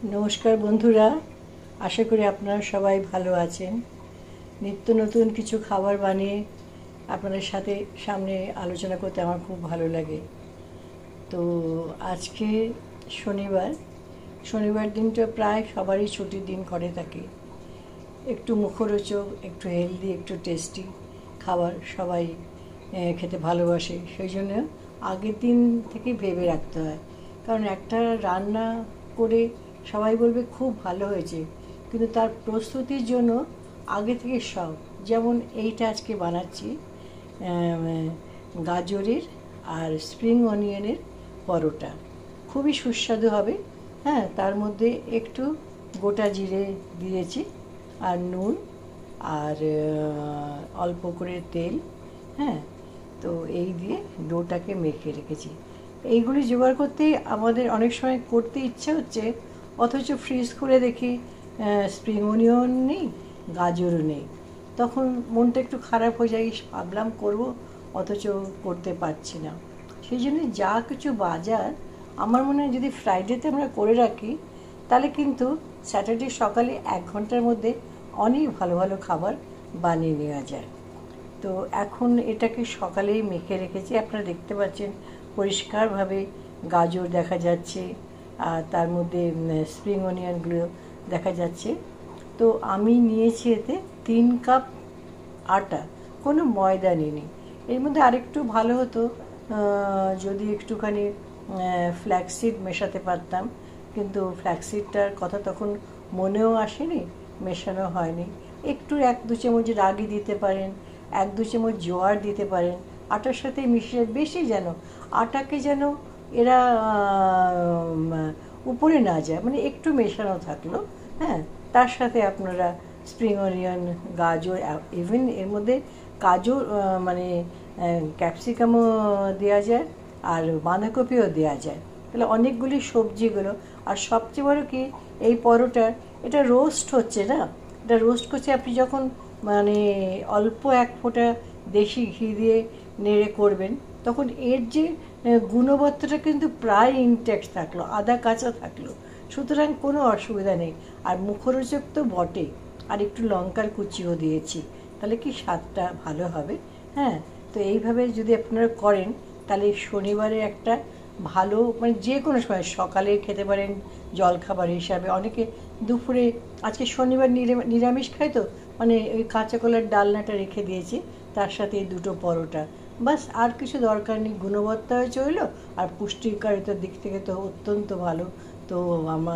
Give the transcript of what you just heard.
নমস্কার বন্ধুরা, আশা করি আপনারা সবাই ভালো আছেন। নিত্য নতুন কিছু খাবার বানিয়ে আপনাদের সাথে সামনে আলোচনা করতে আমার খুব ভালো লাগে। তো আজকে শনিবার দিনটা প্রায় সবারই ছুটির দিন করে থাকে। একটু মুখরোচক, একটু হেলদি, একটু টেস্টি খাবার সবাই খেতে ভালোবাসে। সেই জন্য আগের দিন থেকে ভেবে রাখতে হয়, কারণ একটা রান্না করে সবাই বলবে খুব ভালো হয়েছে, কিন্তু তার প্রস্তুতির জন্য আগে থেকে সব, যেমন এইটা আজকে বানাচ্ছি গাজরের আর স্প্রিং অনিয়নের পরোটা। খুবই সুস্বাদু হবে। হ্যাঁ, তার মধ্যে একটু গোটা জিরে দিয়েছি, আর নুন, আর অল্প করে তেল। হ্যাঁ, তো এই দিয়ে ডোটাকে মেখে রেখেছি। এইগুলি জোগাড় করতে আমাদের অনেক সময় করতে ইচ্ছে হচ্ছে, অথচ ফ্রিজ করে দেখি স্প্রিং অনিয়ন নেই, গাজরও নেই। তখন মনটা একটু খারাপ হয়ে যায়, ভাবলাম করব, অথচ করতে পারছি না। সেই জন্য যা কিছু বাজার, আমার মনে হয় যদি ফ্রাইডেতে আমরা করে রাখি, তাহলে কিন্তু স্যাটারডে সকালে 1 ঘন্টার মধ্যে অনেক ভালো ভালো খাবার বানিয়ে নেওয়া যায়। তো এখন এটাকে সকালেই মেখে রেখেছি। আপনারা দেখতে পাচ্ছেন পরিষ্কারভাবে গাজর দেখা যাচ্ছে, আর তার মধ্যে স্প্রিং অনিয়নগুলো দেখা যাচ্ছে। তো আমি নিয়েছি এতে 3 কাপ আটা, কোনো ময়দা নিইনি। এর মধ্যে আরেকটু ভালো হতো যদি একটুখানি ফ্ল্যাক্সিড মেশাতে পারতাম, কিন্তু ফ্ল্যাক্সিডটার কথা তখন মনেও আসেনি, মেশানো হয়নি। একটু 1-2 চামচ রাগি দিতে পারেন, 1-2 চামচ জোয়ার দিতে পারেন আটার সাথে মিশিয়ে। বেশি যেন আটাকে যেন এরা উপরে না যায়, মানে একটু মেশানো থাকলো। হ্যাঁ, তার সাথে আপনারা স্প্রিং অনিয়ন, গাজর, ইভেন এর মধ্যে কাজু, মানে ক্যাপসিকামও দেওয়া যায়, আর বাঁধাকপিও দেওয়া যায়। তাহলে অনেকগুলি সবজিগুলো। আর সবচেয়ে বড় কি, এই পরোটার এটা রোস্ট হচ্ছে না, এটা রোস্ট করছে আপনি যখন মানে অল্প 1 ফোঁটা দেশি ঘি দিয়ে নেড়ে করবেন, তখন এর যে গুণবত্তাটা কিন্তু প্রায় ইনট্যাক্ট থাকলো, আধা কাঁচা থাকলো। সুতরাং কোনো অসুবিধা নেই। আর মুখরোচক তো বটে, আর একটু লঙ্কার কুচিও দিয়েছি, তাহলে কি স্বাদটা ভালো হবে। হ্যাঁ, তো এইভাবে যদি আপনারা করেন, তাহলে শনিবারে একটা ভালো, মানে যে কোনো সময় সকালে খেতে পারেন জলখাবার হিসাবে। অনেকে দুপুরে, আজকে শনিবার নিরামিষ খায়, তো মানে ওই কাঁচা কলার ডালনাটা রেখে দিয়েছি, তার সাথে এই 2টো পরোটা, বাস। আর কিছু দরকার নেই, গুণবত্তা চললো, আর পুষ্টিকারিতার দিক থেকে তো অত্যন্ত ভালো। তো আমার